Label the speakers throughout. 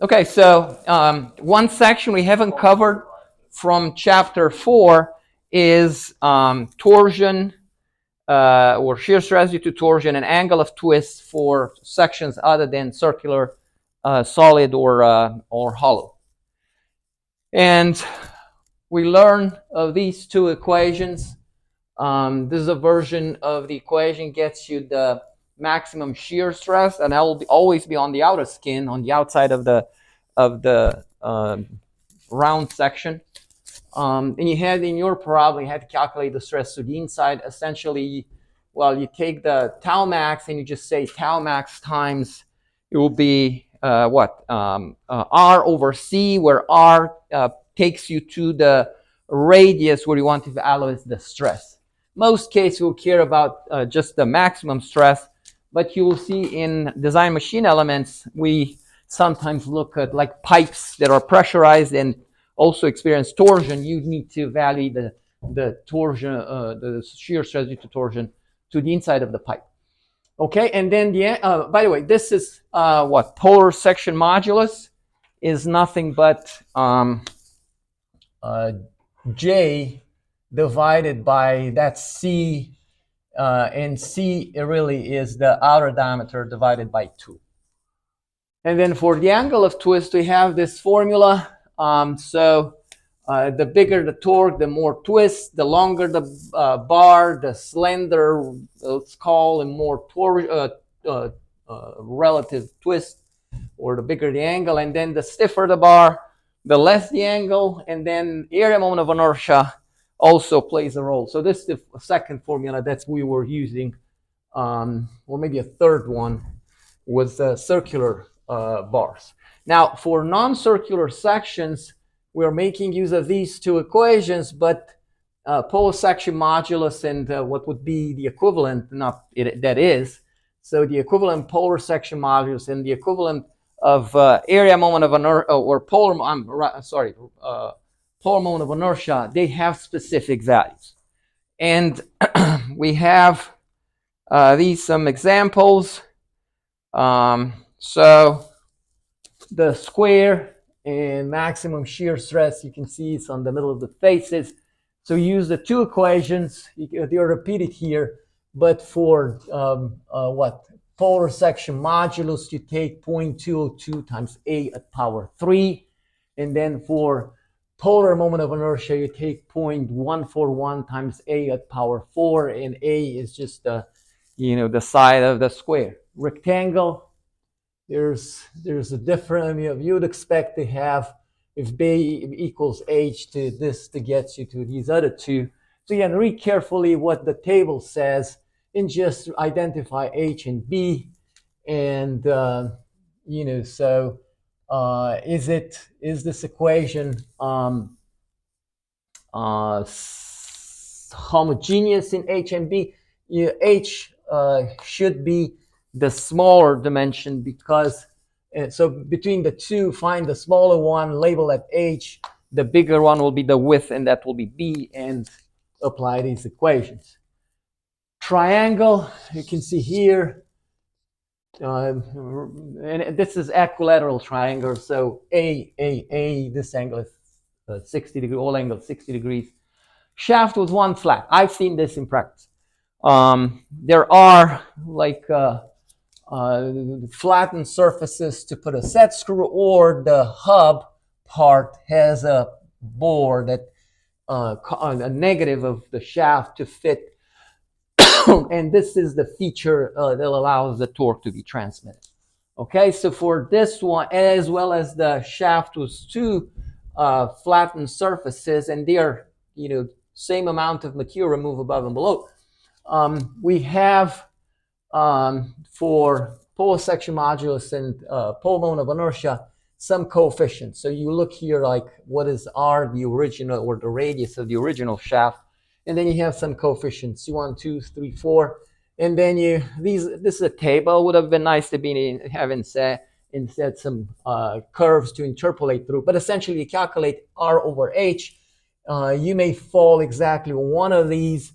Speaker 1: Okay, so one section we haven't covered from chapter 4 is torsion or shear stress due to torsion and angle of twist for sections other than circular, solid, or hollow. And we learn of these two equations. This is a version of the equation gets you the maximum shear stress, and that will always be on the outer skin, on the outside of the round section. And you had in your problem, you had to calculate the stress to the inside. Essentially, well, you take the tau max and you just say tau max times, it will be R over C, where R takes you to the radius where you want to evaluate the stress. Most cases we'll care about just the maximum stress, but you will see in design machine elements, we sometimes look at like pipes that are pressurized and also experience torsion. You need to evaluate the torsion, the shear stress due to torsion to the inside of the pipe. Okay, and then by the way, this is what polar section modulus is nothing but J divided by that C, and C really is the outer diameter divided by 2. And then for the angle of twist, we have this formula. The bigger the torque, the more twist, the longer the bar, the slender, let's call, and more relative twist, or the bigger the angle, and then the stiffer the bar, the less the angle, and then area moment of inertia also plays a role. So this is the second formula that we were using, or maybe a third one, was the circular bars. Now, for non-circular sections, we're making use of these two equations, but polar section modulus and what would be the equivalent, that is, so the equivalent polar section modulus and the equivalent of area moment of inertia, or polar moment of inertia, they have specific values. And we have these some examples. So the square and maximum shear stress, you can see it's on the middle of the faces. So use the two equations. They're repeated here, but for polar section modulus, you take 0.202 times A at power 3. And then for polar moment of inertia, you take 0.141 times A at power 4, and A is just the side of the square. Rectangle, there's a different, you'd expect to have, if B equals H to this to get you to these other two. So again, read carefully what the table says and just identify H and B. And, is this equation homogeneous in H and B? H should be the smaller dimension, because so between the two, find the smaller one, label at H, the bigger one will be the width, and that will be B, and apply these equations. Triangle, you can see here, and this is equilateral triangle, so A, this angle is 60 degrees, all angles 60 degrees. Shaft with one flat. I've seen this in practice. There are like flattened surfaces to put a set screw, or the hub part has a bore that a negative of the shaft to fit. And this is the feature that allows the torque to be transmitted. Okay, so for this one, as well as the shaft with two flattened surfaces, and they are, same amount of material removed above and below. We have for polar section modulus and polar moment of inertia some coefficients. So you look here, like what is R, the original, or the radius of the original shaft, and then you have some coefficients, 1, 2, 3, 4, and then this is a table. Would have been nice to be having instead some curves to interpolate through, but essentially you calculate R over H. You may fall exactly one of these.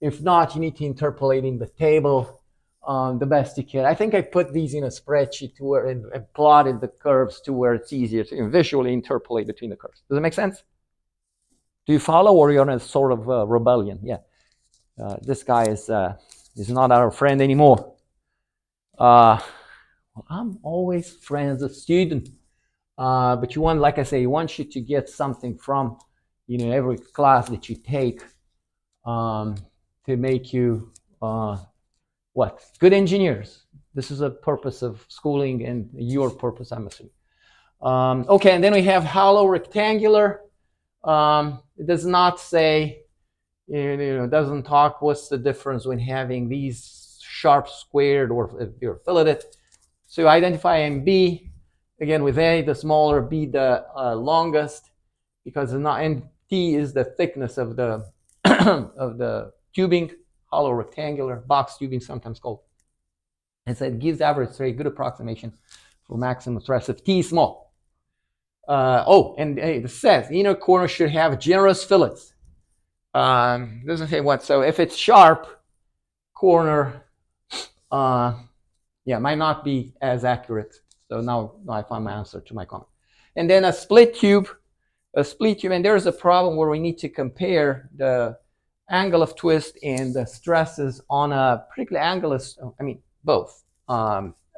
Speaker 1: If not, you need to interpolate in the table. the best you can. I think I put these in a spreadsheet to where and plotted the curves to where it's easier to visually interpolate between the curves. Does it make sense? Do you follow, or you're in a sort of rebellion? Yeah, this guy is not our friend anymore. Well, I'm always friends with student, but you want, like I say, you want you to get something from, every class that you take, to make you what? Good engineers. This is a purpose of schooling and your purpose, I'm assuming. Okay, and then we have hollow rectangular. It does not say, it doesn't talk what's the difference when having these sharp squared or filleted. So identify MB, again with A, the smaller, B, the longest, because it's not, and T is the thickness of the of the tubing, hollow rectangular, box tubing sometimes called. And so it gives average stress, good approximation for maximum stress if T is small. And it says inner corner should have generous fillets. Doesn't say what. So if it's sharp corner, might not be as accurate. So now I found my answer to my comment. And then a split tube, and there's a problem where we need to compare the angle of twist and the stresses on a particular angle. Both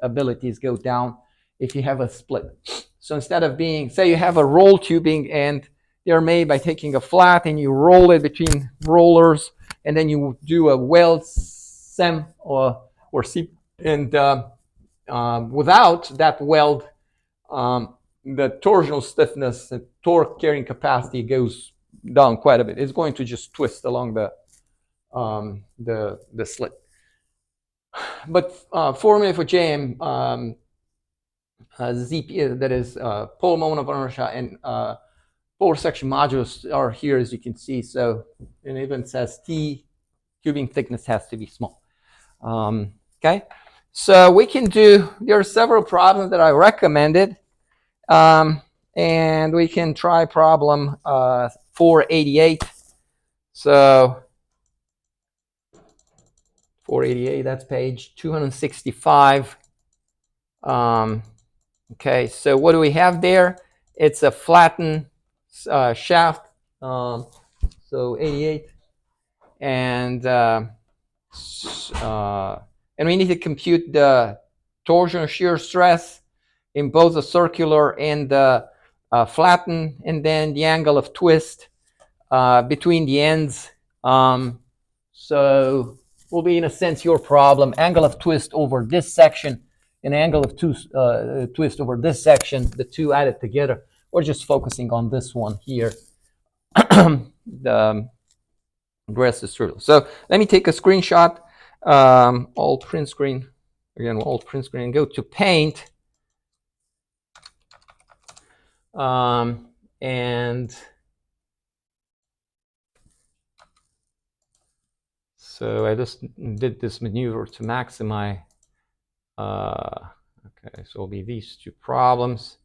Speaker 1: abilities go down if you have a split. So instead of being, say you have a roll tubing and they're made by taking a flat and you roll it between rollers, and then you do a weld SEM or C, and without that weld, the torsional stiffness, the torque carrying capacity goes down quite a bit. It's going to just twist along the slit. But formula for JM, ZP, that is polar moment of inertia, and polar section modulus are here, as you can see. So it even says T tubing thickness has to be small. Okay, so we can do, there are several problems that I recommended, and we can try problem 488. So 488, that's page 265. Okay, so what do we have there? It's a flattened shaft, so 88, and we need to compute the torsion shear stress in both the circular and the flatten, and then the angle of twist between the ends. So will be, in a sense, your problem. Angle of twist over this section and angle of twist over this section, the two added together. We're just focusing on this one here. The rest is trivial. So let me take a screenshot. Alt print screen. Again, Alt print screen, and go to Paint. And so I just did this maneuver to maximize. Okay, so it'll be these two problems.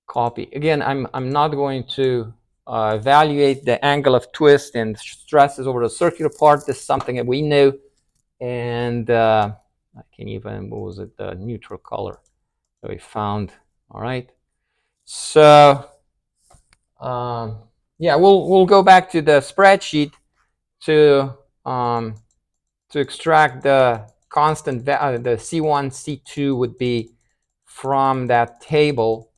Speaker 1: Copy. Again, I'm not going to evaluate the angle of twist and stresses over the circular part. This is something that we knew. And I can even, what was it, the neutral color that we found. All right. So yeah, we'll go back to the spreadsheet to extract the constant value. The C1, C2 would be from that table.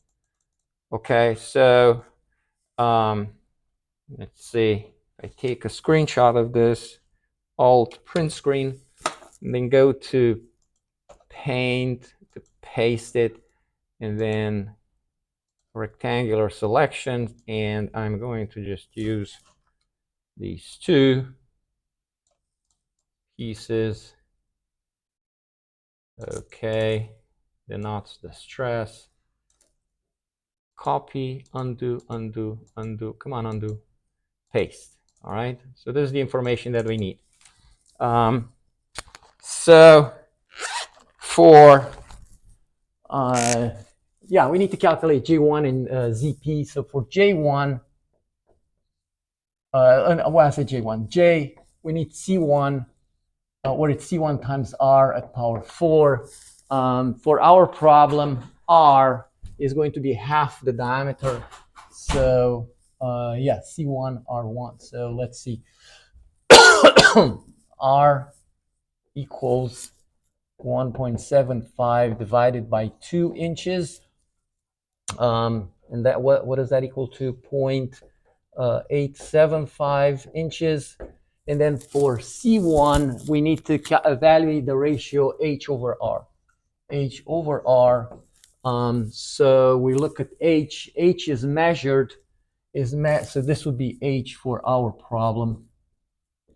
Speaker 1: Okay, so let's see. I take a screenshot of this, Alt print screen, and then go to Paint to paste it, and then rectangular selection, and I'm going to just use these two pieces. Okay, denotes the stress. Copy, undo, undo, undo. Come on, undo, paste. All right, so this is the information that we need. So for yeah, we need to calculate J1 and ZP. So for J1, well, I say J1, we need C1 or it's C1 times R at power 4. For our problem, R is going to be half the diameter. So yeah, C1, R1. So let's see. R equals 1.75 divided by 2 inches. And that what does that equal to? 0.875 inches. And then for C1, we need to evaluate the ratio H over R. H over R. So we look at H. H is measured. So this would be H for our problem.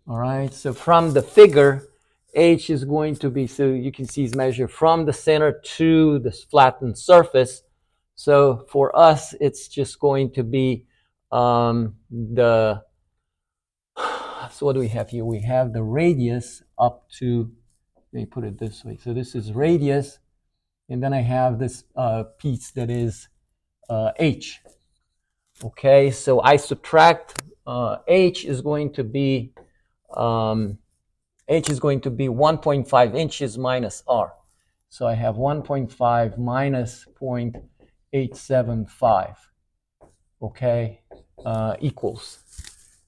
Speaker 1: All right. So from the figure, H is going to be, so you can see it's measured from the center to this flattened surface. So for us, it's just going to be so what do we have here? We have the radius up to, let me put it this way. So this is radius, and then I have this piece that is H. Okay, so I subtract H is going to be 1.5 inches minus R. So I have 1.5 minus 0.875, okay, equals.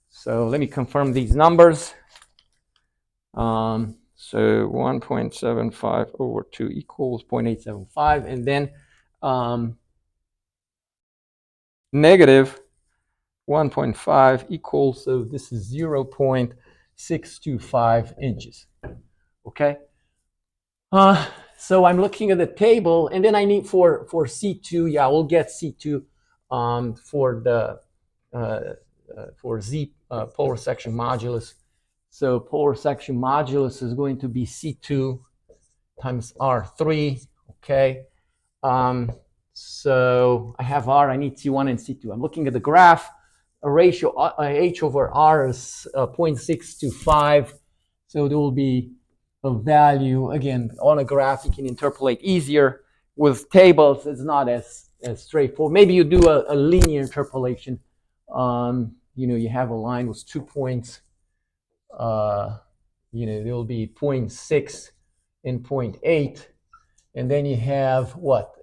Speaker 1: So let me confirm these numbers. So 1.75 over 2 equals 0.875, and then negative 1.5 equals, so this is 0.625 inches, okay? So I'm looking at the table, and then I need for C2, yeah, we'll get C2 for the for Z polar section modulus. So polar section modulus is going to be C2 times R3, okay? So I have R, I need C1 and C2. I'm looking at the graph. A ratio H over R is 0.625. So there will be a value, again, on a graph you can interpolate easier. With tables, it's not as straightforward. Maybe you do a linear interpolation. You know, you have a line with 2 points. You know, there will be 0.6 and 0.8. And then you have what?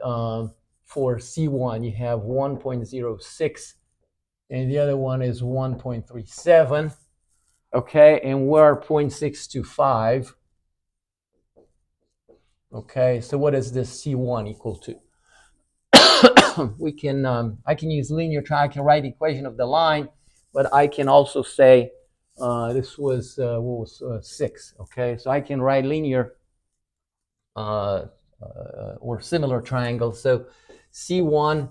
Speaker 1: For C1, you have 1.06, and the other one is 1.37. Okay, and we're 0.625. Okay, so what is this C1 equal to? We can, I can use linear trig, I can write the equation of the line, but I can also say this was, what was 6, okay? So I can write linear or similar triangle. So C1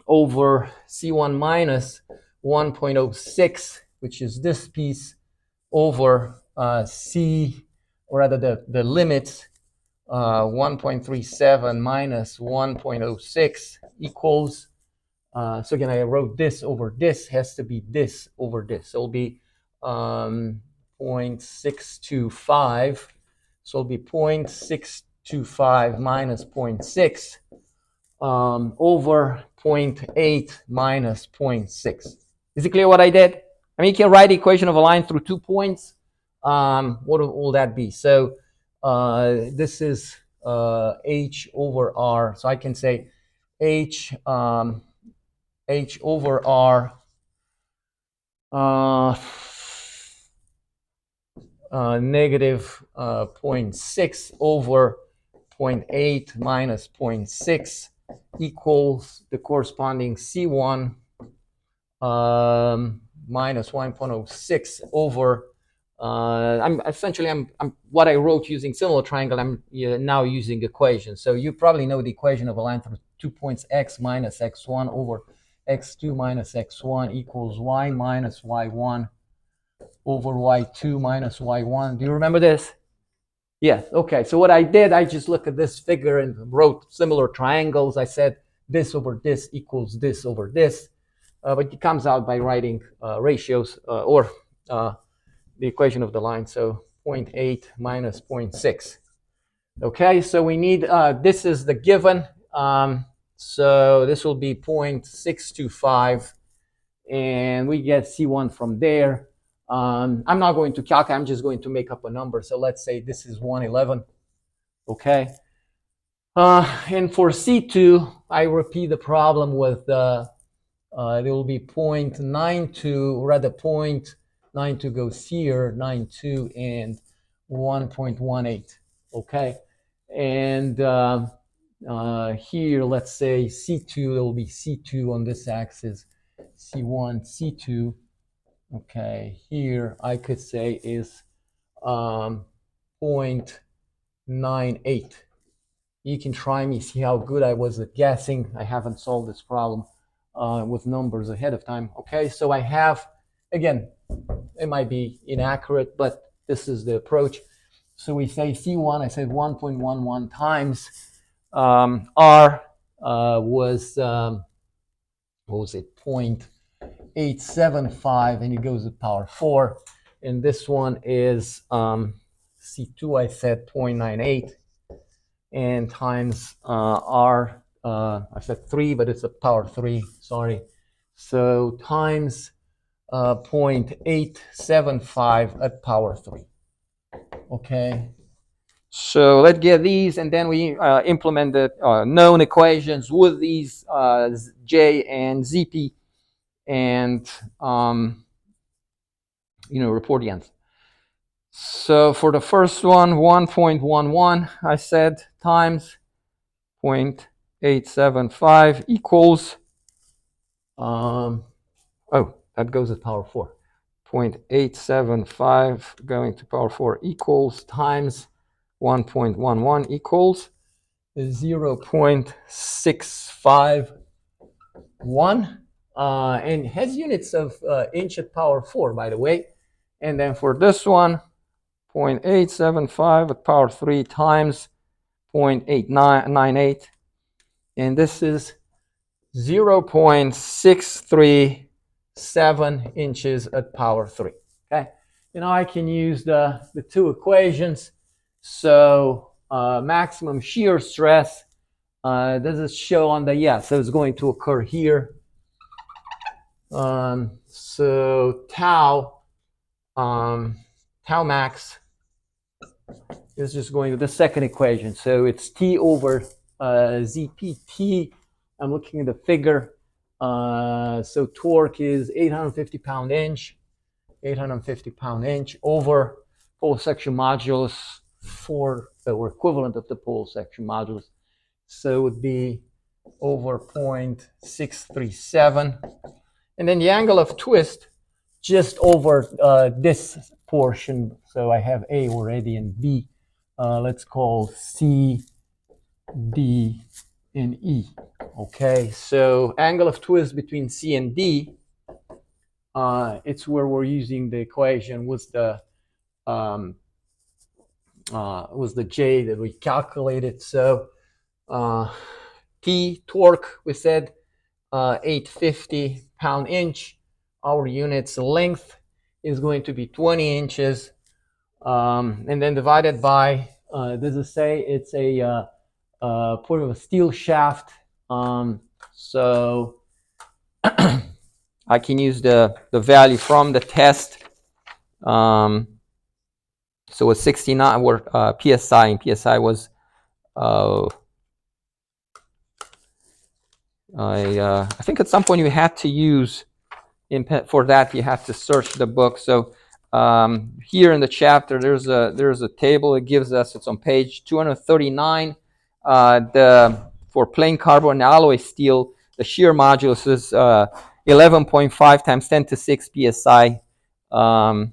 Speaker 1: over C1 minus 1.06, which is this piece, over C, or rather the limits, 1.37 minus 1.06 equals, so again, I wrote this over this, has to be this over this. So it'll be 0.625. So it'll be 0.625 minus 0.6 over 0.8 minus 0.6. Is it clear what I did? I mean, you can write the equation of a line through 2 points. What will that be? So this is H over R. So I can say H over R negative 0.6 over 0.8 minus 0.6 equals the corresponding C1 minus 1.06 over I'm what I wrote using similar triangle, I'm now using equations. So you probably know the equation of a line through 2 points, x minus x1 over x2 minus x1 equals y minus y1 over y2 minus y1. Do you remember this? Yes. Okay. So what I did, I just looked at this figure and wrote similar triangles. I said this over this equals this over this. But it comes out by writing ratios or the equation of the line. So 0.8 minus 0.6. Okay. So we need, this is the given. So this will be 0.625. And we get C1 from there. I'm not going to calculate, I'm just going to make up a number. So let's say this is 111, okay? And for C2, I repeat the problem with there will be 0.92, rather 0.92 goes here, 92 and 1.18, okay? And here, let's say C2, there will be C2 on this axis, C1, C2, okay? Here, I could say is 0.98. You can try me, see how good I was at guessing. I haven't solved this problem with numbers ahead of time. Okay, so I have, again, it might be inaccurate, but this is the approach. So we say C1, I said 1.11 times R was, what was it, 0.875, and it goes to the power 4. And this one is C2, I said 0.98. And times R, I said 3, but it's a power 3, sorry. So times 0.875 at power 3. Okay. So let's get these, and then we implement the known equations with these J and ZP, and report the answer. So for the first one, 1.11, I said, times 0.875 equals, that goes to power 4. 0.875 going to power 4 equals times 1.11 equals 0.651, and has units of inch at power 4, by the way. And then for this one, 0.875 at power 3 times 0.898, and this is 0.637 inches at power 3. Okay, now I can use the two equations. So maximum shear stress, this is show on the, so it's going to occur here. So tau max is just going to the second equation. So it's T over ZPT. I'm looking at the figure. So torque is 850 pound-inch, 850 pound-inch over pole section modulus or equivalent of the pole section modulus. So it would be over 0.637. And then the angle of twist just over this portion. So I have A already and B. Let's call C, D, and E. Okay, so angle of twist between C and D, it's where we're using the equation was the J that we calculated. So T torque, we said 850 pound-inch. Our unit's length is going to be 20 inches, and then divided by, does it say it's a part of a steel shaft? So I can use the value from the test. So it's 69 or PSI, and PSI was I think at some point you had to use for that you have to search the book. So here in the chapter there's a table that gives us, it's on page 239. For plain carbon and alloy steel, the shear modulus is 11.5 times 10 to 6 psi. Let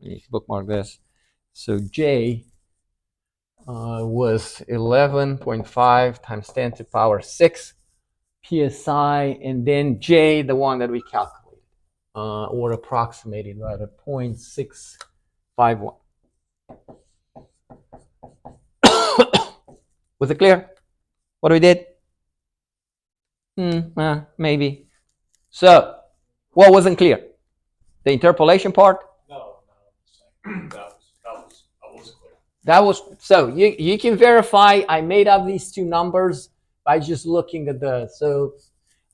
Speaker 1: me bookmark this. So J was 11.5 times 10 to the power 6 psi, and then J, the one that we calculated, or approximated rather, 0.651. Was it clear what we did? Maybe. So, what wasn't clear? The interpolation part?
Speaker 2: No. That was clear.
Speaker 1: That was, so you can verify I made up these two numbers by just looking at the, so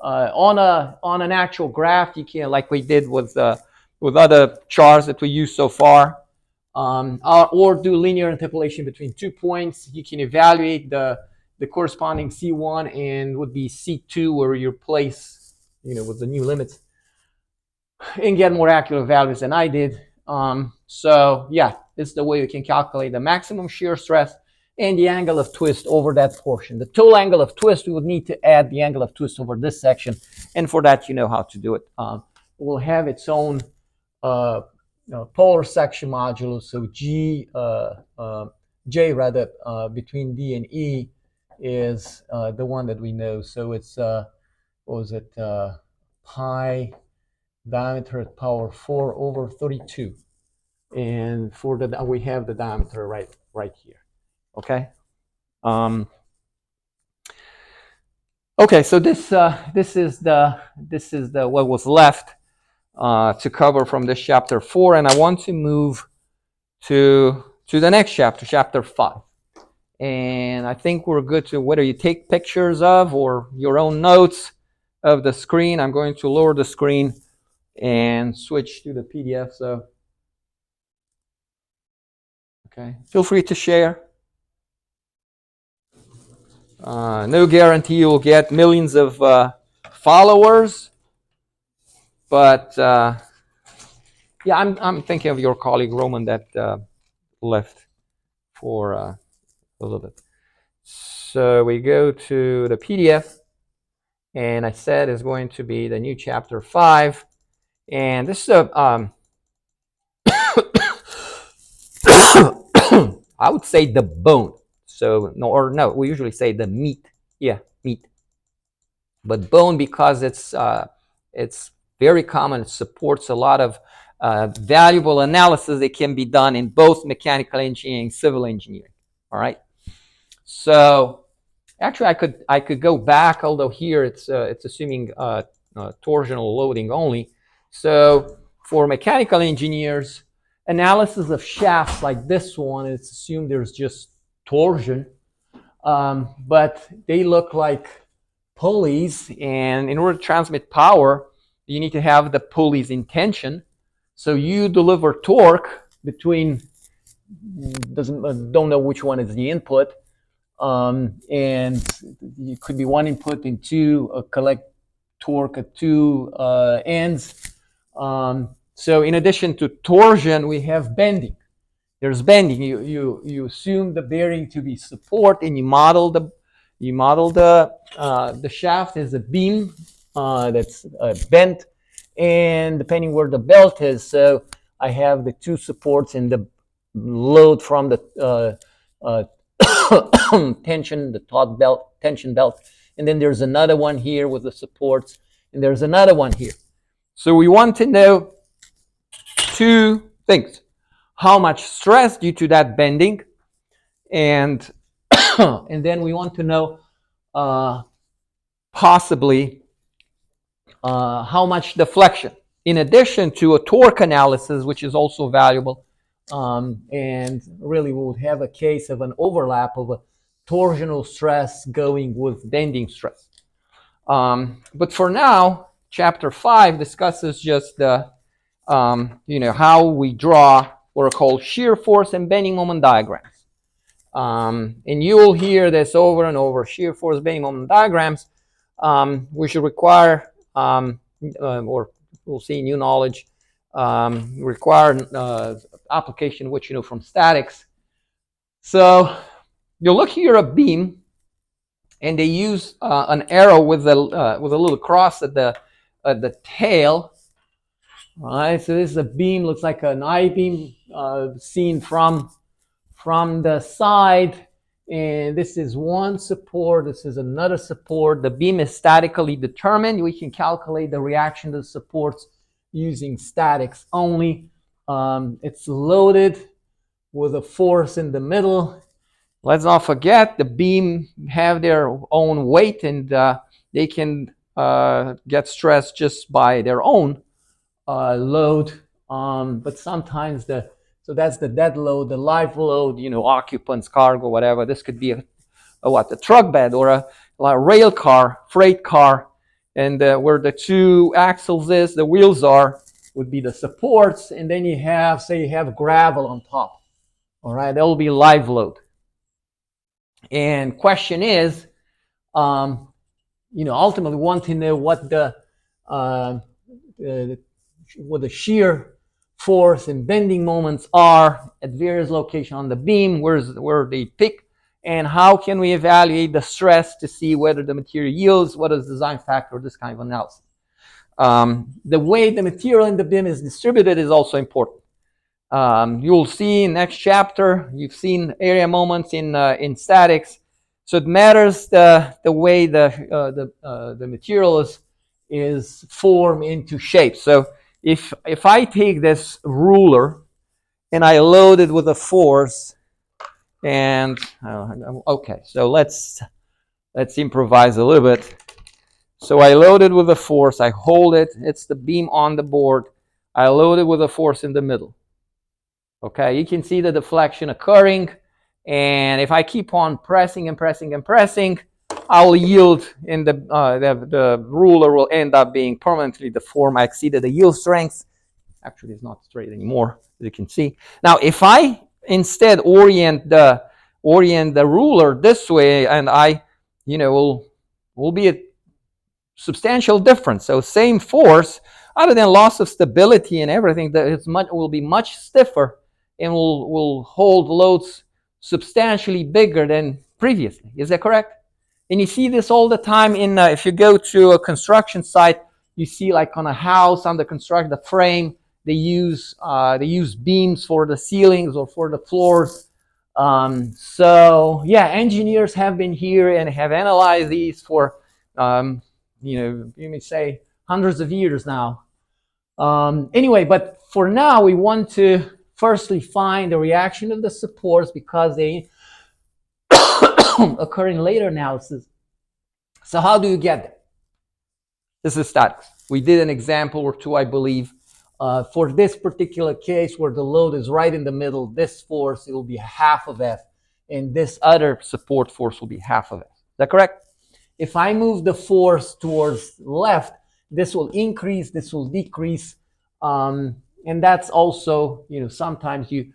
Speaker 1: On an actual graph, you can, like we did with other charts that we use so far, or do linear interpolation between 2 points. You can evaluate the corresponding C1 and would be C2 where you place, with the new limits, and get more accurate values than I did. So yeah, this is the way you can calculate the maximum shear stress and the angle of twist over that portion. The total angle of twist, we would need to add the angle of twist over this section, and for that, you know how to do it. It will have its own polar section modulus, so J rather, between D and E is the one that we know. So it's what was it, pi diameter at power 4 over 32, and for the we have the diameter right here. Okay. Okay. So this is the what was left to cover from this chapter 4, and I want to move to the next chapter, chapter 5. And I think we're good to whether you take pictures of or your own notes of the screen. I'm going to lower the screen and switch to the PDF. So, okay, feel free to share. No guarantee you'll get millions of followers, but yeah, I'm thinking of your colleague Roman that left for a little bit. So we go to the PDF, and I said it's going to be the new chapter 5, and this is a I would say the bone. So no, we usually say the meat. Yeah, meat. But bone because it's very common. It supports a lot of valuable analysis that can be done in both mechanical engineering, civil engineering. All right. So actually, I could go back, although here it's assuming torsional loading only. So for mechanical engineers, analysis of shafts like this one, it's assumed there's just torsion, but they look like pulleys, and in order to transmit power, you need to have the pulleys in tension. So you deliver torque between, don't know which one is the input, and it could be one input and two collect torque at two ends. So in addition to torsion, we have bending. There's bending. You assume the bearing to be support, and you model the shaft as a beam that's bent, and depending where the belt is, so I have the two supports and the load from the tension, the taut belt, tension belt, and then there's another one here with the supports, and there's another one here. So we want to know two things: how much stress due to that bending, and then we want to know possibly how much deflection, in addition to a torque analysis, which is also valuable. And really we would have a case of an overlap of a torsional stress going with bending stress. But for now, chapter 5 discusses just the how we draw what are called shear force and bending moment diagrams. And you will hear this over and over: shear force, bending moment diagrams. We should require, or we'll see new knowledge, require application which from statics. So you look here a beam, and they use an arrow with a little cross at the tail. All right, so this is a beam, looks like an I-beam seen from the side, and this is one support, this is another support. The beam is statically determined. We can calculate the reaction to the supports using statics only. It's loaded with a force in the middle. Let's not forget the beam have their own weight, and they can get stressed just by their own load, but sometimes so that's the dead load, the live load, occupants, cargo, whatever. This could be a truck bed or a rail car, freight car, And where the two axles is, the wheels are, would be the supports. And then you have, say you have gravel on top. All right, that will be live load. And question is, ultimately want to know what the shear force and bending moments are at various locations on the beam, where they pick, and how can we evaluate the stress to see whether the material yields, what is the design factor, this kind of analysis. The way the material in the beam is distributed is also important. You'll see in next chapter, you've seen area moments in statics. So it matters the way the material is formed into shape. So if I take this ruler and I load it with a force, and okay, so let's improvise a little bit. So I load it with a force, I hold it, it's the beam on the board, I load it with a force in the middle. Okay, you can see the deflection occurring, and if I keep on pressing and pressing and pressing, I'll yield, and the ruler will end up being permanently deformed. I exceeded the yield strength. Actually, it's not straight anymore, as you can see. Now, if I instead orient the ruler this way, and I, will be a substantial difference. So same force, other than loss of stability and everything, that will be much stiffer and will hold loads substantially bigger than previously. Is that correct? And you see this all the time in if you go to a construction site, you see like on a house under construction, the frame, they use beams for the ceilings or for the floors. So yeah, engineers have been here and have analyzed these for you may say hundreds of years now. Anyway, but for now, we want to firstly find the reaction of the supports because they occur in later analysis. So how do you get them? This is statics. We did an example or two, I believe. For this particular case where the load is right in the middle, this force, it will be half of F, and this other support force will be half of F. Is that correct? If I move the force towards left, this will increase, this will decrease, and that's also, sometimes you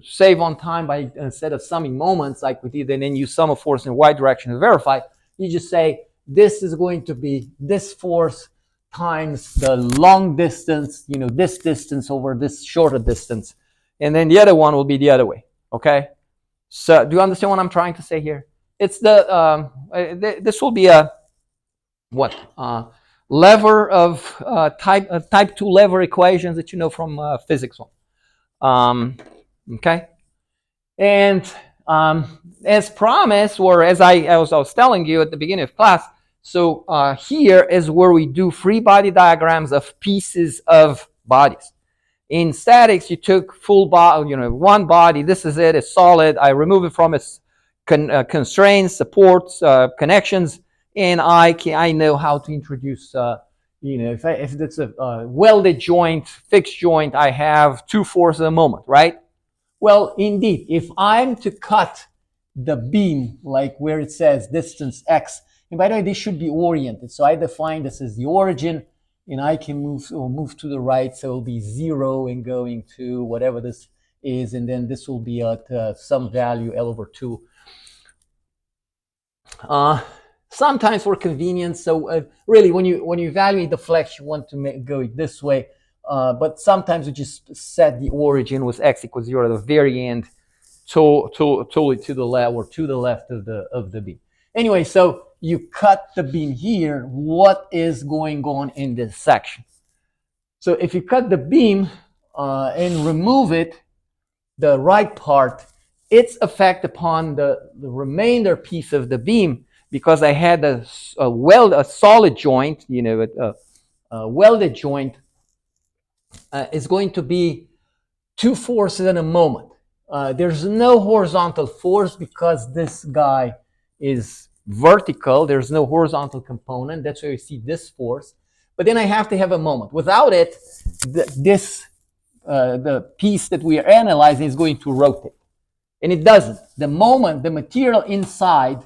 Speaker 1: save on time by, instead of summing moments like we did and then you sum a force in y direction to verify, you just say this is going to be this force times the long distance, this distance over this shorter distance, and then the other one will be the other way. Okay, so do you understand what I'm trying to say here? It's this will be a lever of type 2 lever equations that you know from physics 1. Okay, and as promised, or as I was telling you at the beginning of class, so here is where we do free body diagrams of pieces of bodies. In statics, you took full body, one body. This is it. It's solid. I remove it from its constraints, supports, connections, and I know how to introduce. If it's a welded joint, fixed joint, I have two forces a moment, right? Well, indeed, if I'm to cut the beam, like where it says distance x, and by the way, this should be oriented. So I define this as the origin, and I can move to the right, so it'll be 0 and going to whatever this is, and then this will be at some value L over 2. Sometimes for convenience, so really when you evaluate the flex, you want to go this way, but sometimes we just set the origin with x equals 0 at the very end, totally to the left or to the left of the beam. Anyway, so you cut the beam here. What is going on in this section? So if you cut the beam and remove it, the right part, its effect upon the remainder piece of the beam, because I had a solid joint, a welded joint, is going to be two forces in a moment. There's no horizontal force because this guy is vertical. There's no horizontal component. That's why you see this force. But then I have to have a moment. Without it, the piece that we are analyzing is going to rotate. And it doesn't. The moment the material inside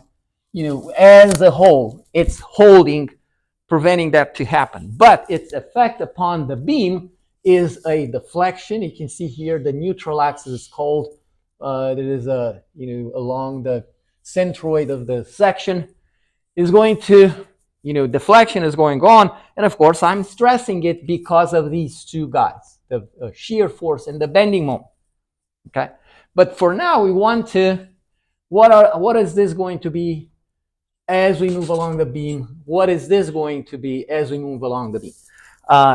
Speaker 1: as a whole, it's holding, preventing that to happen. But its effect upon the beam is a deflection. You can see here the neutral axis is called. That is along the centroid of the section is going to, deflection is going on, and of course I'm stressing it because of these two guys, the shear force and the bending moment. Okay, but for now we want to, what is this going to be as we move along the beam? What is this going to be as we move along the beam?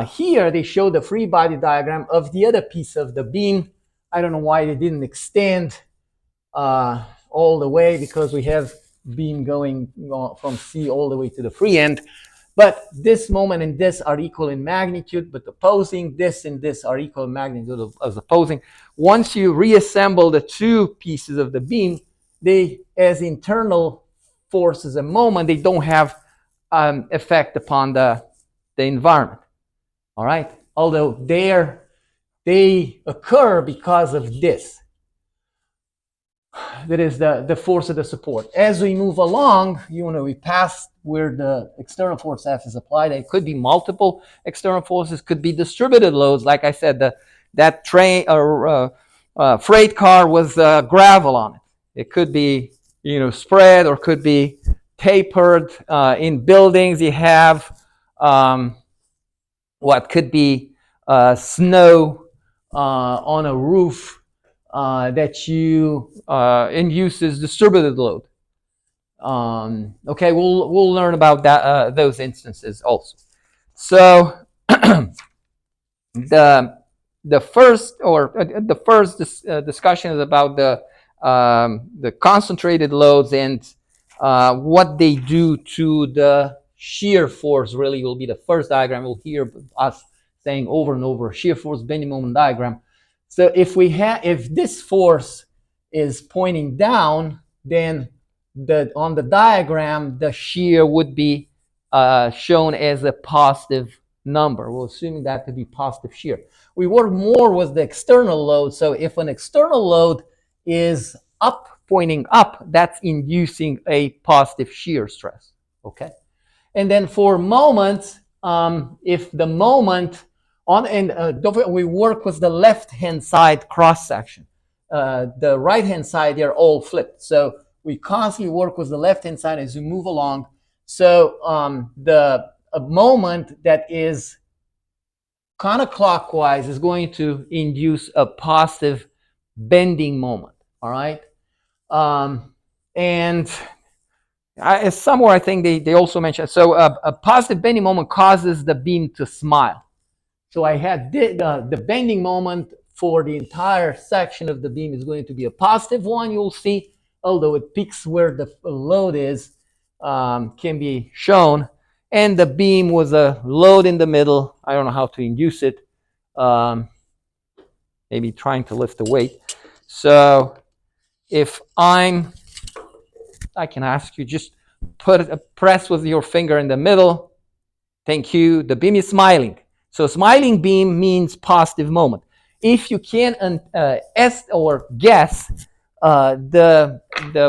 Speaker 1: Here they show the free body diagram of the other piece of the beam. I don't know why they didn't extend all the way, because we have beam going from C all the way to the free end. But this moment and this are equal in magnitude, but opposing. This and this are equal in magnitude as opposing. Once you reassemble the two pieces of the beam, they, as internal forces and moment, they don't have effect upon the environment. All right? Although they occur because of this. That is the force of the support. As we move along, we pass where the external force F is applied. It could be multiple external forces, could be distributed loads. Like I said, that train or freight car was gravel on it. It could be spread, or could be tapered. In buildings, you have what could be snow on a roof. That you induces distributed load. Okay, we'll learn about that those instances also. So the first discussion is about the concentrated loads and what they do to the shear force. Really, will be the first diagram. We'll hear us saying over and over, shear force bending moment diagram. So if this force is pointing down, then on the diagram the shear would be shown as a positive number. We're assuming that to be positive shear. We work more with the external load. So if an external load is pointing up, that's inducing a positive shear stress. Okay, and then for moments, if the moment we work with the left-hand side cross-section. The right-hand side, they're all flipped. So we constantly work with the left-hand side as we move along. So the moment that is counterclockwise is going to induce a positive bending moment. All right. And somewhere I think they also mentioned, so a positive bending moment causes the beam to smile. So I had the bending moment for the entire section of the beam is going to be a positive one, you'll see, although it peaks where the load is, can be shown. And the beam was a load in the middle. I don't know how to induce it. Maybe trying to lift the weight. So if I can ask you, just press with your finger in the middle. Thank you. The beam is smiling. So smiling beam means positive moment. If you can guess the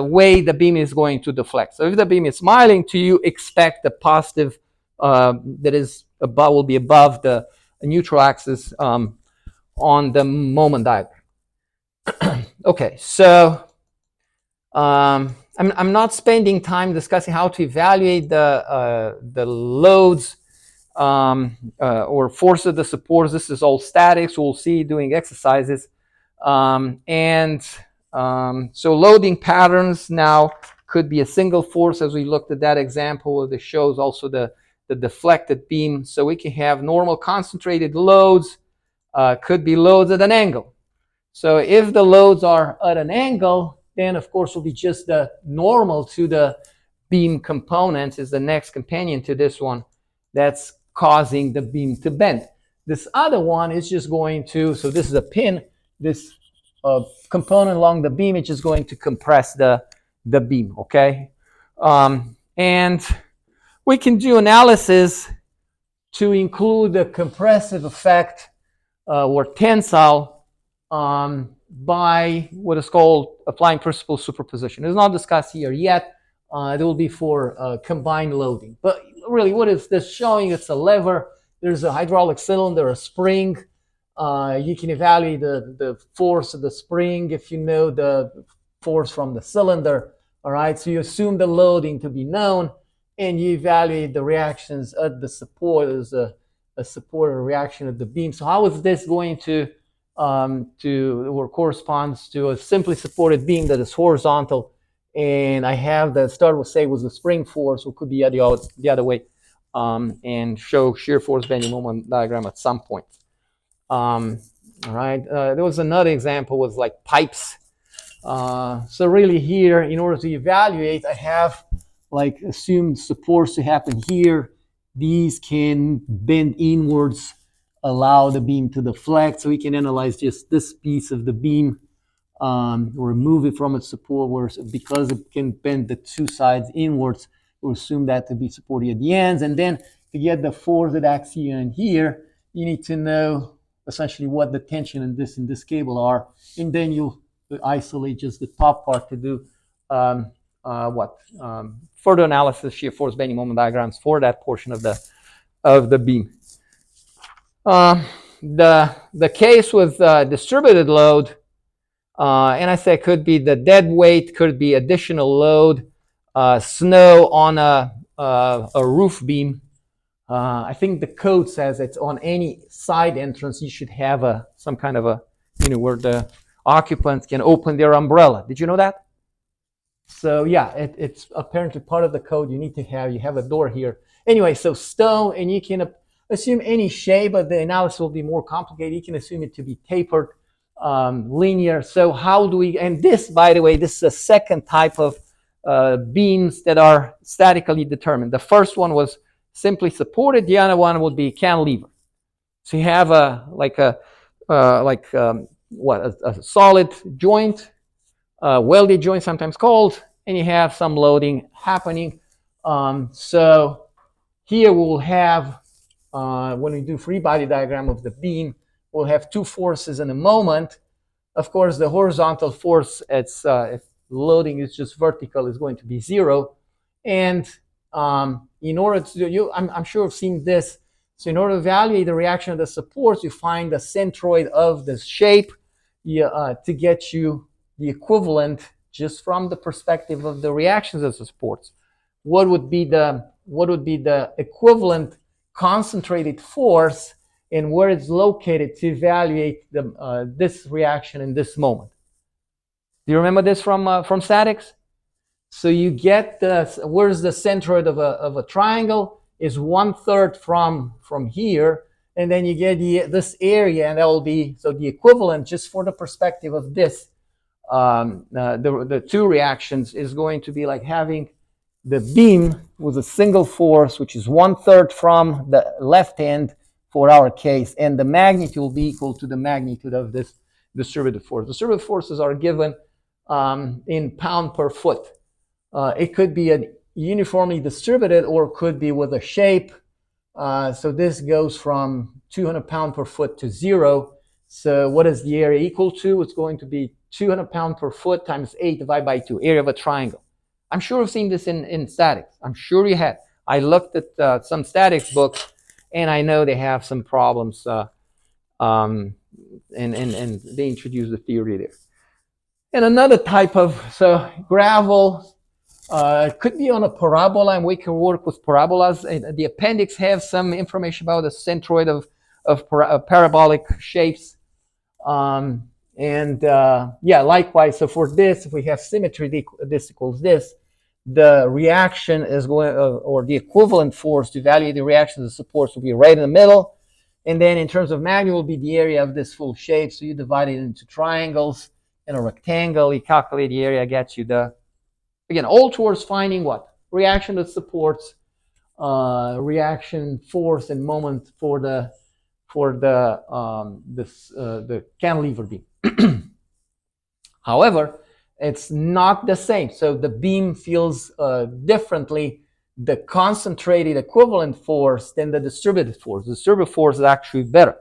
Speaker 1: way the beam is going to deflect. So if the beam is smiling to you, expect the positive that is above, will be above the neutral axis on the moment diagram. Okay, so I'm not spending time discussing how to evaluate the loads or force of the supports. This is all statics. We'll see doing exercises. So loading patterns now could be a single force, as we looked at that example. That shows also the deflected beam. So we can have normal concentrated loads, could be loads at an angle. So if the loads are at an angle, then of course will be just the normal to the beam components is the next companion to this one that's causing the beam to bend. This other one is just going to, so this is a pin, this component along the beam, it's just going to compress the beam, okay? And we can do analysis to include the compressive effect or tensile by what is called applying principal superposition. It's not discussed here yet. It will be for combined loading. But really, what is this showing? It's a lever. There's a hydraulic cylinder, a spring. You can evaluate the force of the spring if you know the force from the cylinder. All right, so you assume the loading to be known, and you evaluate the reactions at the support as a support or reaction of the beam. So how is this going to or corresponds to a simply supported beam that is horizontal? And I have the start with say was the spring force, or could be the other way, and show shear force bending moment diagram at some point. All right, there was another example with like pipes. So really here, in order to evaluate, I have like assumed supports to happen here. These can bend inwards, allow the beam to deflect. So we can analyze just this piece of the beam, remove it from its support, where because it can bend the two sides inwards, we'll assume that to be supported at the ends. And then to get the force that acts here and here, you need to know essentially what the tension in this cable are, and then you'll isolate just the top part to do further analysis, shear force bending moment diagrams for that portion of the beam. The case with distributed load, and I say it could be the dead weight, could be additional load, snow on a roof beam. I think the code says it's on any side entrance you should have some kind of a, where the occupants can open their umbrella. Did you know that? So yeah, it's apparently part of the code. You have a door here. Anyway, so stone, and you can assume any shape, but the analysis will be more complicated. You can assume it to be tapered, linear. So how do we, and this, by the way, this is a second type of beams that are statically determined. The first one was simply supported. The other one would be cantilever. So you have a solid joint, welded joint sometimes called, and you have some loading happening. So here we'll have, when we do free body diagram of the beam, we'll have two forces in a moment. Of course, the horizontal force, if loading is just vertical, is going to be 0. And in order to do, I'm sure you've seen this. So in order to evaluate the reaction of the supports, you find the centroid of the shape to get you the equivalent just from the perspective of the reactions of the supports. What would be the equivalent concentrated force and where it's located to evaluate this reaction in this moment? Do you remember this from statics? So you get where's the centroid of a triangle is 1/3 from here, and then you get this area, and that will be, so the equivalent just for the perspective of this, the two reactions is going to be like having the beam with a single force, which is 1/3 from the left hand for our case, and the magnitude will be equal to the magnitude of this distributed force. Distributed forces are given in pound per foot. It could be a uniformly distributed, or could be with a shape. So this goes from 200 pound per foot to 0. So what is the area equal to? It's going to be 200 pound per foot times 8 divided by 2, area of a triangle. I'm sure you've seen this in statics. I'm sure you had. I looked at some statics books, and I know they have some problems, and they introduce the theory there. And another type of, so gravel, could be on a parabola, and we can work with parabolas. The appendix have some information about the centroid of parabolic shapes. Yeah, likewise, so for this, if we have symmetry, this equals this, the reaction is going, or the equivalent force to evaluate the reaction of the supports will be right in the middle. And then in terms of magnitude will be the area of this full shape. So you divide it into triangles and a rectangle. You calculate the area, gets you the, again, all towards finding what? Reaction that supports, reaction force and moment for the cantilever beam. However, it's not the same. So the beam feels differently the concentrated equivalent force than the distributed force. The distributed force is actually better.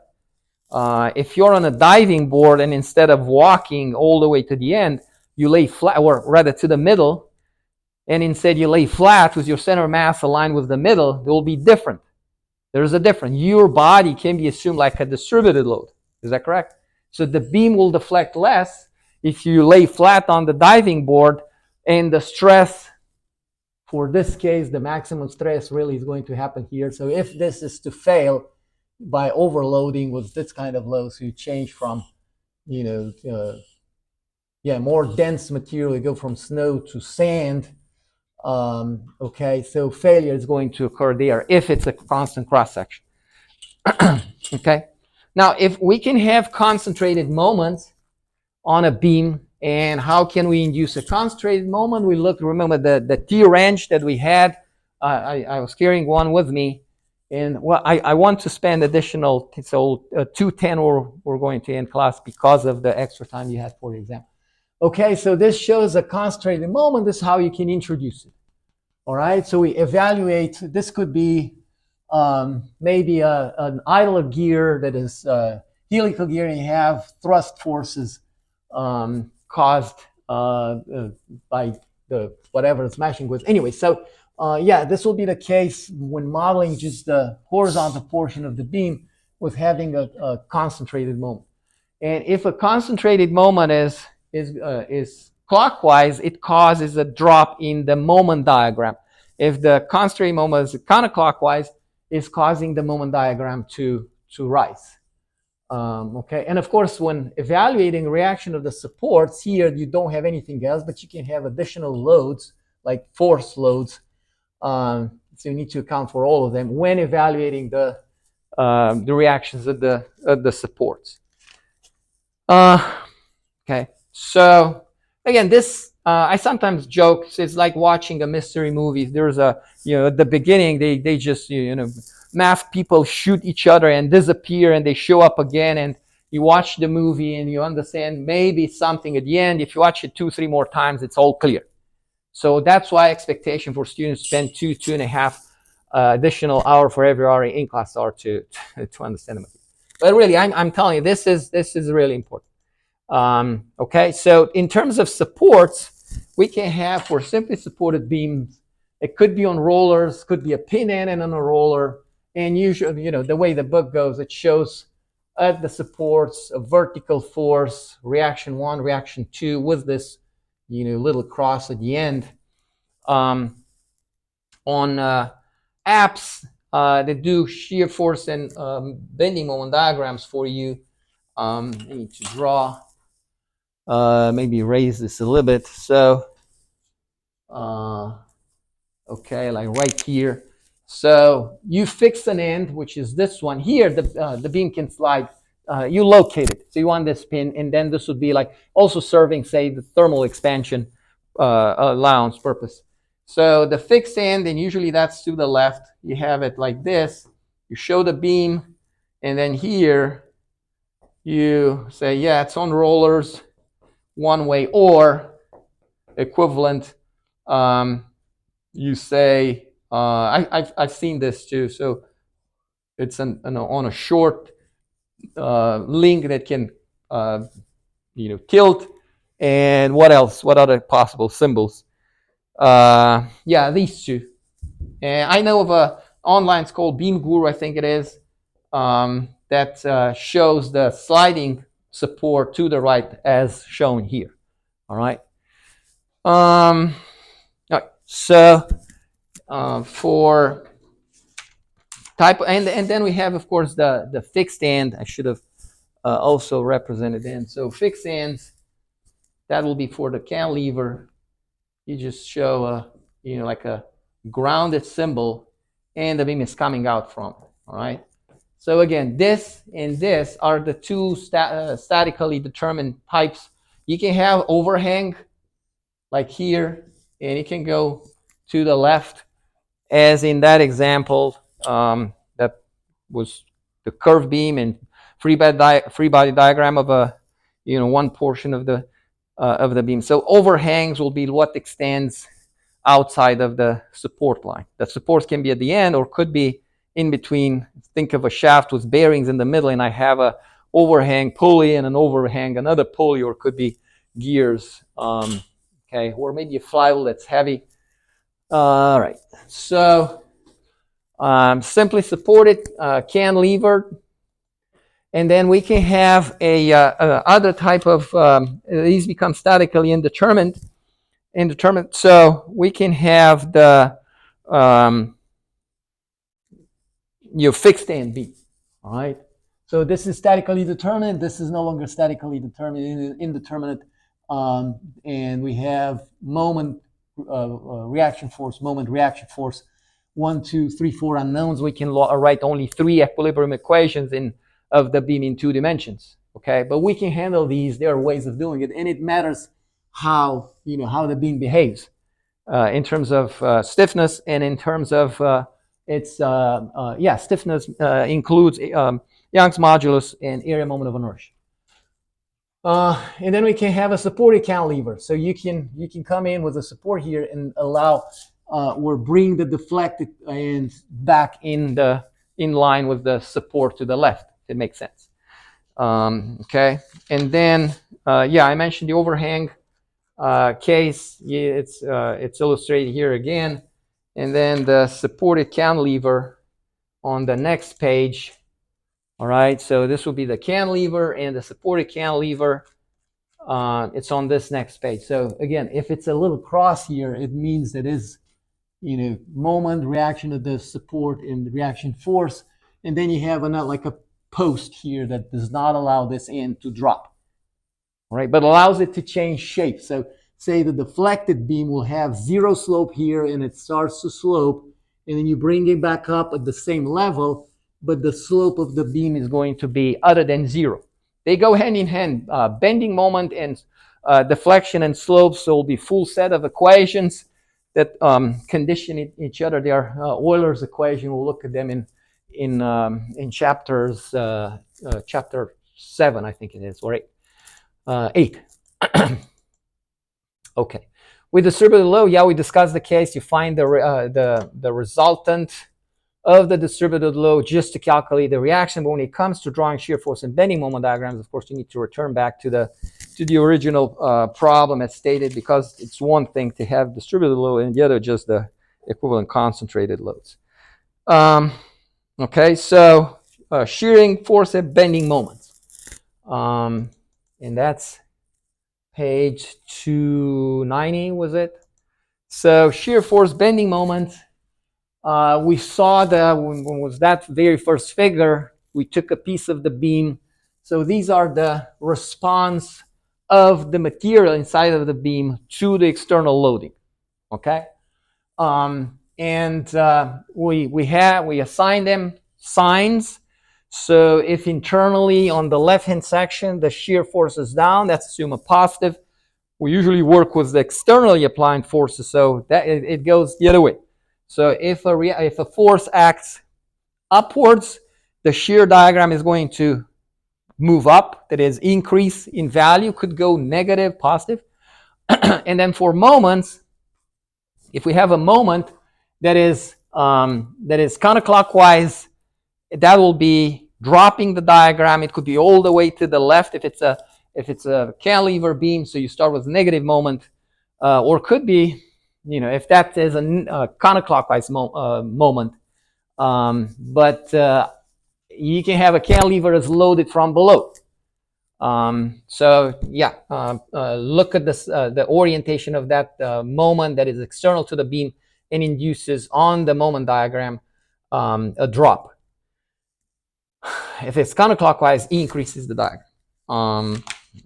Speaker 1: If you're on a diving board and instead of walking all the way to the end, you lay flat, or rather to the middle, and instead you lay flat with your center of mass aligned with the middle, it will be different. There's a difference. Your body can be assumed like a distributed load. Is that correct? So the beam will deflect less if you lay flat on the diving board, and the stress, for this case, the maximum stress really is going to happen here. So if this is to fail by overloading with this kind of load, so you change from, more dense material, you go from snow to sand. Okay, so failure is going to occur there if it's a constant cross section. Okay, now if we can have concentrated moments on a beam, and how can we induce a concentrated moment? We remember the T wrench that we had. I was carrying one with me, and well, I want to spend additional, so 2:10 we're going to end class because of the extra time you had for the exam. Okay, so this shows a concentrated moment. This is how you can introduce it. All right, so we evaluate. This could be maybe an idler gear that is helical gear, and you have thrust forces caused by the whatever it's meshing with. Anyway, so this will be the case when modeling just the horizontal portion of the beam with having a concentrated moment. And if a concentrated moment is clockwise, it causes a drop in the moment diagram. If the concentrated moment is counterclockwise, it's causing the moment diagram to rise. Okay, and of course, when evaluating reaction of the supports, here you don't have anything else, but you can have additional loads like force loads. So you need to account for all of them when evaluating the reactions of the supports. Okay, so again, this I sometimes joke, it's like watching a mystery movie. There's at the beginning they just masked people shoot each other and disappear, and they show up again, and you watch the movie and you understand maybe something at the end. If you watch it 2-3 more times, it's all clear. So that's why expectation for students spend 2.5 additional hour for every hour in class are to understand it. But really, I'm telling you, this is really important. Okay, so in terms of supports, we can have for simply supported beams, it could be on rollers, could be a pin end and on a roller, and usually, the way the book goes, it shows at the supports a vertical force, reaction 1, reaction 2, with this, little cross at the end. On apps, they do shear force and bending moment diagrams for you. I need to draw. Maybe raise this a little bit. So, okay, like right here. So you fix an end, which is this one here. The beam can slide. You locate it. So you want this pin, and then this would be like also serving, say, the thermal expansion allowance purpose. So the fixed end, and usually that's to the left. You have it like this. You show the beam, and then here you say, yeah, it's on rollers one way, or equivalent. You say, I've seen this too. So it's on a short link that can tilt. And what else? What other possible symbols? Yeah, these two. And I know of a online, it's called Beam Guru, I think it is, that shows the sliding support to the right as shown here. All right. So for type, and then we have, of course, the fixed end. I should have also represented in. So fixed ends, that will be for the cantilever. You just show like a grounded symbol, and the beam is coming out from. All right. So again, this and this are the two statically determined types. You can have overhang like here, and it can go to the left, as in that example. That was the curved beam and free body diagram of a one portion of the beam. So overhangs will be what extends outside of the support line. The supports can be at the end or could be in between. Think of a shaft with bearings in the middle, and I have a overhang pulley and an overhang another pulley, or could be gears. Okay, or maybe a flywheel that's heavy. All right. So simply supported cantilever, and then we can have a other type of these become statically indeterminate. So we can have the your fixed end beam. All right. So this is statically determined. This is no longer statically determined, indeterminate, and we have moment reaction force, moment reaction force. 1, 2, 3, 4 unknowns. We can write only 3 equilibrium equations of the beam in 2 dimensions. Okay, but we can handle these. There are ways of doing it, and it matters how how the beam behaves in terms of stiffness and in terms of its stiffness includes Young's modulus and area moment of inertia. And then we can have a supported cantilever. So you can come in with a support here and allow or bring the deflected and back in line with the support to the left. It makes sense. Okay, and then I mentioned the overhang case. Yeah, it's illustrated here again, and then the supported cantilever on the next page. All right, so this will be the cantilever and the supported cantilever. It's on this next page. So again, if it's a little cross here, it means that is moment reaction of the support and the reaction force, and then you have like a post here that does not allow this end to drop. All right, but allows it to change shape. So say the deflected beam will have 0 slope here and it starts to slope, and then you bring it back up at the same level, but the slope of the beam is going to be other than 0. They go hand in hand. Bending moment and deflection and slope, so will be full set of equations that condition each other. They are Euler's equation. We'll look at them in chapters chapter 7, I think it is, or 8. Okay. With distributed load, we discussed the case. You find the resultant of the distributed load just to calculate the reaction. But when it comes to drawing shear force and bending moment diagrams, of course, you need to return back to the original problem as stated, because it's one thing to have distributed load and the other just the equivalent concentrated loads. Okay, so shearing force and bending moments. And that's page 290, was it? So shear force bending moment. We saw when was that very first figure, we took a piece of the beam. So these are the response of the material inside of the beam to the external loading. Okay, and we assign them signs. So if internally on the left-hand section the shear force is down, that's assume a positive. We usually work with the externally applying forces, so that it goes the other way. So if a force acts upwards, the shear diagram is going to move up, that is increase in value, could go negative, positive. And then for moments, if we have a moment that is counterclockwise, that will be dropping the diagram. It could be all the way to the left if it's a cantilever beam, so you start with negative moment, or could be, if that is a counterclockwise moment. But you can have a cantilever that's loaded from below. Look at this, the orientation of that moment that is external to the beam and induces on the moment diagram a drop. If it's counterclockwise, it increases the diagram.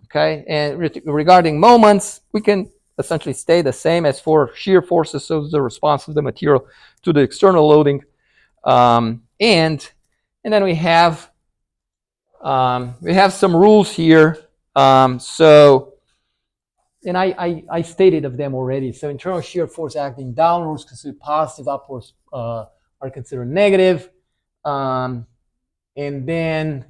Speaker 1: Okay, and regarding moments, we can essentially stay the same as for shear forces, so the response of the material to the external loading. And then we have some rules here. And I stated of them already. So internal shear force acting downwards considered positive, upwards are considered negative. And then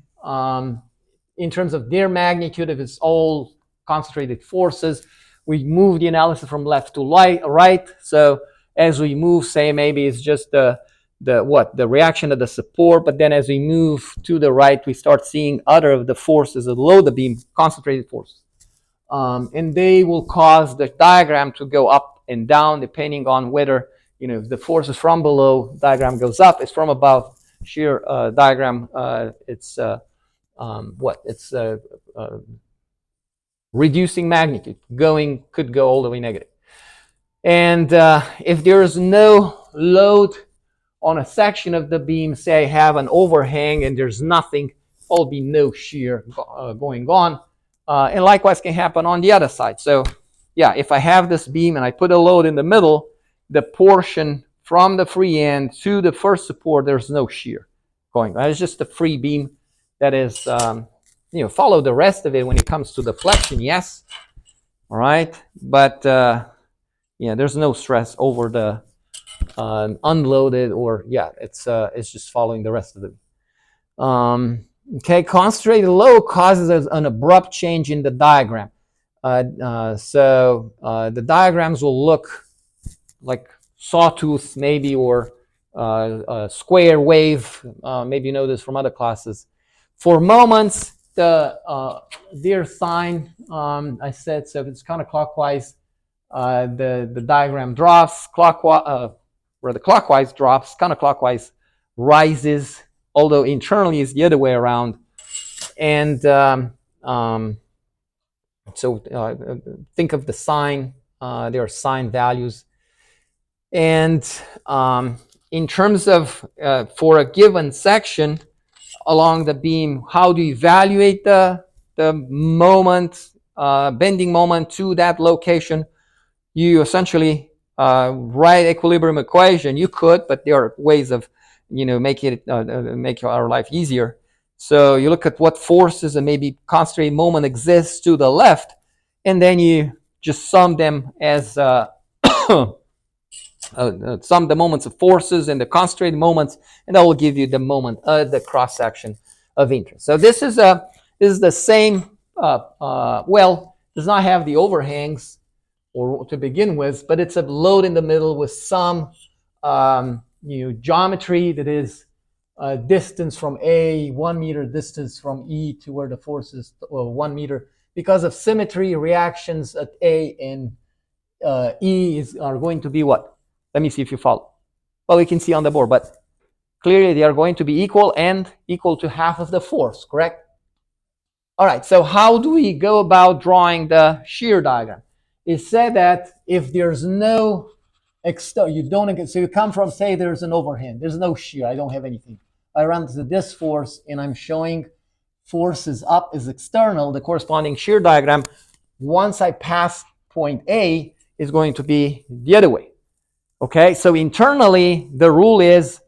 Speaker 1: in terms of their magnitude, if it's all concentrated forces, we move the analysis from left to right. So as we move, say maybe it's just the reaction of the support, but then as we move to the right, we start seeing other of the forces below the beam, concentrated forces. And they will cause the diagram to go up and down depending on whether if the force is from below, diagram goes up. It's from above, shear diagram, it's reducing magnitude, could go all the way negative. And if there is no load on a section of the beam, say I have an overhang and there's nothing, there'll be no shear going on. And likewise can happen on the other side. So yeah, if I have this beam and I put a load in the middle, the portion from the free end to the first support, there's no shear going on. It's just a free beam that is, follow the rest of it when it comes to deflection, yes. All right, but there's no stress over the unloaded, or it's just following the rest of it. Okay, concentrated load causes an abrupt change in the diagram. So the diagrams will look like sawtooth maybe, or a square wave. Maybe you know this from other classes. For moments, their sign, I said, so if it's counterclockwise, the diagram drops, where the clockwise drops, counterclockwise rises, although internally is the other way around. And so think of the sign. There are sign values. And in terms of, for a given section along the beam, how do you evaluate the moment, bending moment to that location? You essentially write equilibrium equation. You could, but there are ways of, make our life easier. So you look at what forces and maybe concentrated moment exists to the left, and then you just sum them as sum the moments of forces and the concentrated moments, and that will give you the moment of the cross section of interest. So this is the same. Does not have the overhangs or to begin with, but it's a load in the middle with some geometry that is distance from A, 1 meter distance from E to where the force is 1 meter. Because of symmetry, reactions at A and E are going to be what? Let me see if you follow. Well, we can see on the board, but clearly they are going to be equal and equal to half of the force, correct? All right, so how do we go about drawing the shear diagram? It said that if there's no so you come from, say there's an overhang, there's no shear, I don't have anything. I run to this force and I'm showing forces up is external, the corresponding shear diagram, once I pass point A, is going to be the other way. Okay, so internally, the rule is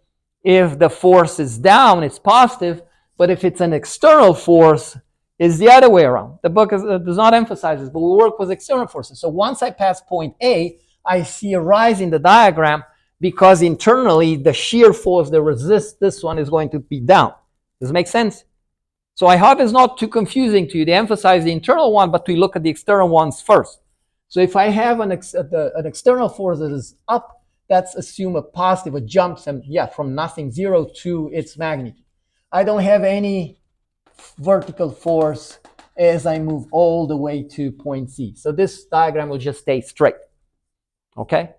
Speaker 1: if the force is down, it's positive, but if it's an external force, it's the other way around. The book does not emphasize this, but we work with external forces. So once I pass point A, I see a rise in the diagram because internally, the shear force that resists this one is going to be down. Does it make sense? So I hope it's not too confusing to you to emphasize the internal one, but to look at the external ones first. So if I have an external force that is up, let's assume a positive, a jump from nothing, 0 to its magnitude. I don't have any vertical force as I move all the way to point C. So this diagram will just stay straight. Okay?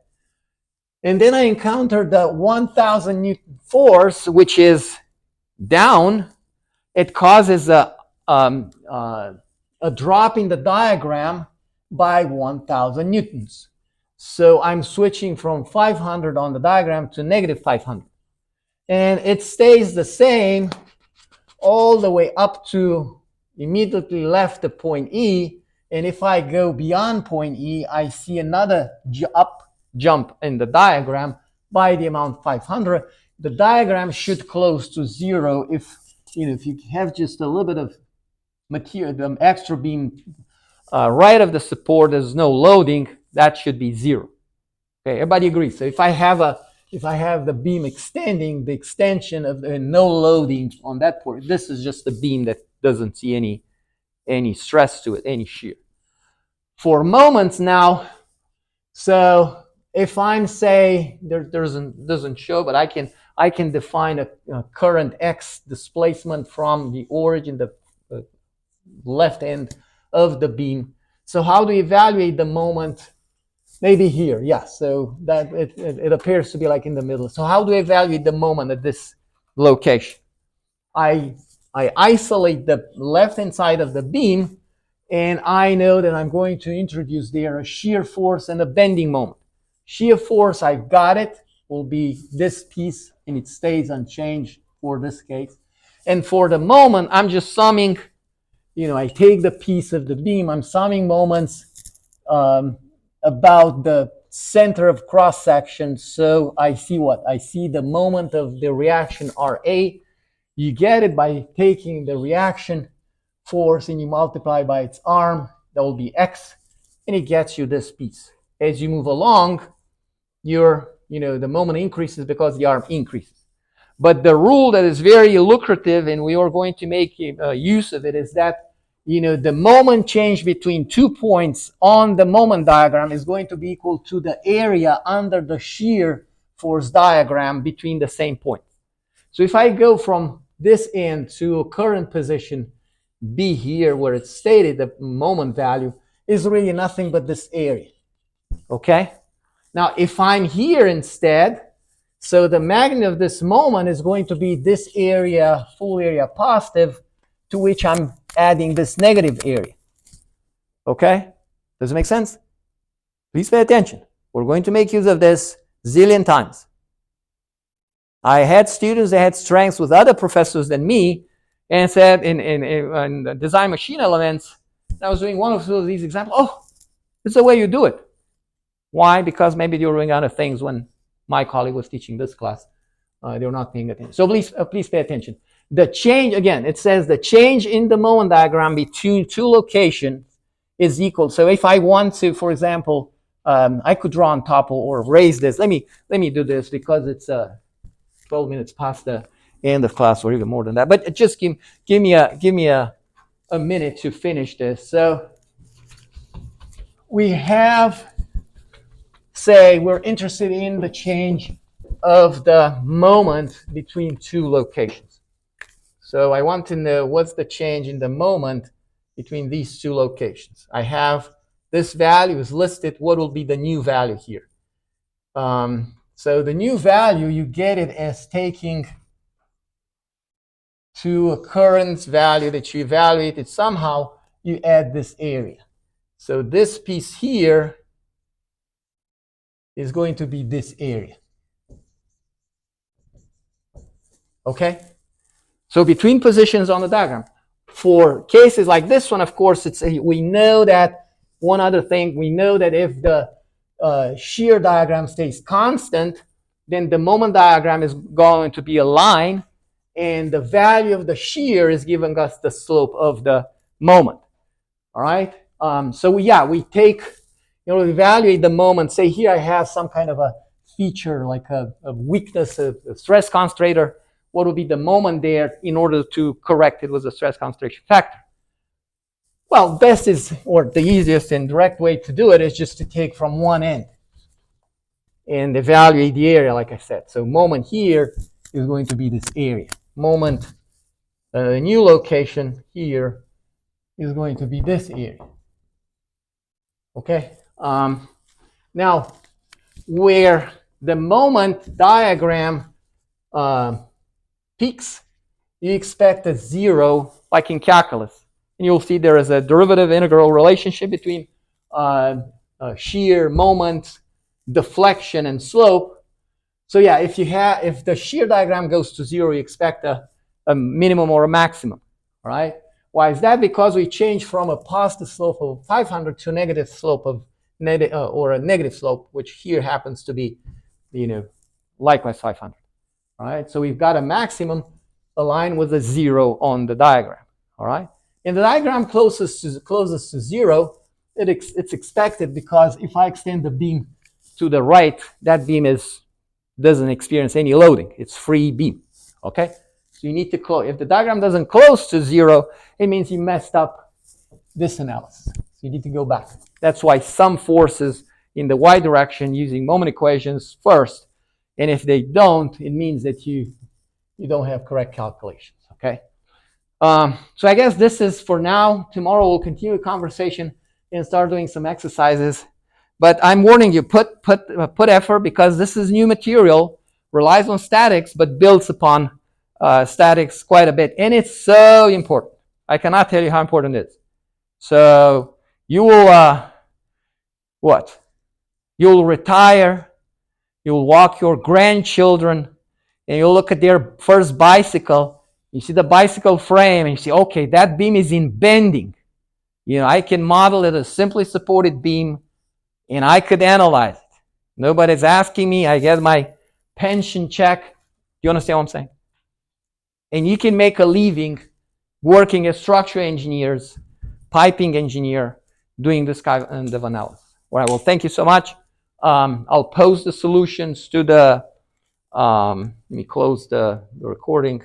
Speaker 1: And then I encountered the 1,000 Newton force, which is down. It causes a drop in the diagram by 1,000 newtons. So I'm switching from 500 on the diagram to negative 500. And it stays the same all the way up to immediately left the point E. And if I go beyond point E, I see another jump in the diagram by the amount 500. The diagram should close to 0 if you have just a little bit of material, the extra beam right of the support, there's no loading, that should be 0. Okay, everybody agrees. So if I have the beam extending, the extension of no loading on that port, this is just a beam that doesn't see any stress to it, any shear. For moments now, so if I'm say doesn't show, but I can define a current X displacement from the origin, the left end of the beam. So how do you evaluate the moment Maybe here, yeah. So that it appears to be like in the middle. So how do I evaluate the moment at this location? I isolate the left-hand side of the beam, and I know that I'm going to introduce there a shear force and a bending moment. Shear force, I've got it, will be this piece, and it stays unchanged for this case. And for the moment, I'm just summing, I take the piece of the beam, I'm summing moments about the center of cross section. So I see what? I see the moment of the reaction RA. You get it by taking the reaction force and you multiply by its arm. That will be X, and it gets you this piece. As you move along, the moment increases because the arm increases. But the rule that is very lucrative, and we are going to make use of it, is that the moment change between 2 points on the moment diagram is going to be equal to the area under the shear force diagram between the same points. So if I go from this end to a current position B here, where it's stated the moment value is really nothing but this area. Okay? Now, if I'm here instead, so the magnitude of this moment is going to be this area, full area positive, to which I'm adding this negative area. Okay? Does it make sense? Please pay attention. We're going to make use of this zillion times. I had students that had strengths with other professors than me and said in design machine elements, I was doing one of these examples, oh, it's the way you do it. Why? Because maybe they were doing other things when my colleague was teaching this class. They were not paying attention. So please pay attention. The change, again, it says the change in the moment diagram between two locations is equal. So if I want to, for example, I could draw on top or raise this. Let me do this because it's 12 minutes past the end of class, or even more than that. But just give me a minute to finish this. So we have, say, we're interested in the change of the moment between two locations. So I want to know what's the change in the moment between these two locations. I have this value is listed. What will be the new value here? So the new value, you get it as taking to a current value that you evaluated. Somehow you add this area. So this piece here is going to be this area. Okay? So between positions on the diagram. For cases like this one, of course, we know that one other thing, we know that if the shear diagram stays constant, then the moment diagram is going to be a line, and the value of the shear is giving us the slope of the moment. All right? So we take, evaluate the moment. Say here I have some kind of a feature like a weakness, a stress concentrator. What would be the moment there in order to correct it with a stress concentration factor? Well, best is, or the easiest and direct way to do it is just to take from one end and evaluate the area, like I said. So moment here is going to be this area. Moment, new location here is going to be this area. Okay? Now, where the moment diagram peaks, you expect a zero, like in calculus. And you'll see there is a derivative integral relationship between shear, moment, deflection, and slope. So yeah, if the shear diagram goes to zero, you expect a minimum or a maximum, all right? Why is that? Because we change from a positive slope of 500 to a negative slope of or a negative slope, which here happens to be, likewise 500. All right, so we've got a maximum aligned with a zero on the diagram. All right, in the diagram closest to zero, it's expected because if I extend the beam to the right, that beam doesn't experience any loading. It's free beam. Okay, so you need to close. If the diagram doesn't close to zero, it means you messed up this analysis. So you need to go back. That's why some forces in the y direction using moment equations first. And if they don't, it means that you don't have correct calculations, okay? So I guess this is for now. Tomorrow we'll continue the conversation and start doing some exercises. But I'm warning you, put effort, because this is new material, relies on statics, but builds upon statics quite a bit. And it's so important. I cannot tell you how important it is. So you will, what? You'll retire, you'll walk your grandchildren, and you'll look at their first bicycle. You see the bicycle frame, and you see, okay, that beam is in bending. You know, I can model it as simply supported beam, and I could analyze it. Nobody's asking me. I get my pension check. Do you understand what I'm saying? And you can make a living working as structural engineers, piping engineer, doing this kind of analysis. All right, well, thank you so much. I'll post the solutions to the, let me close the recording.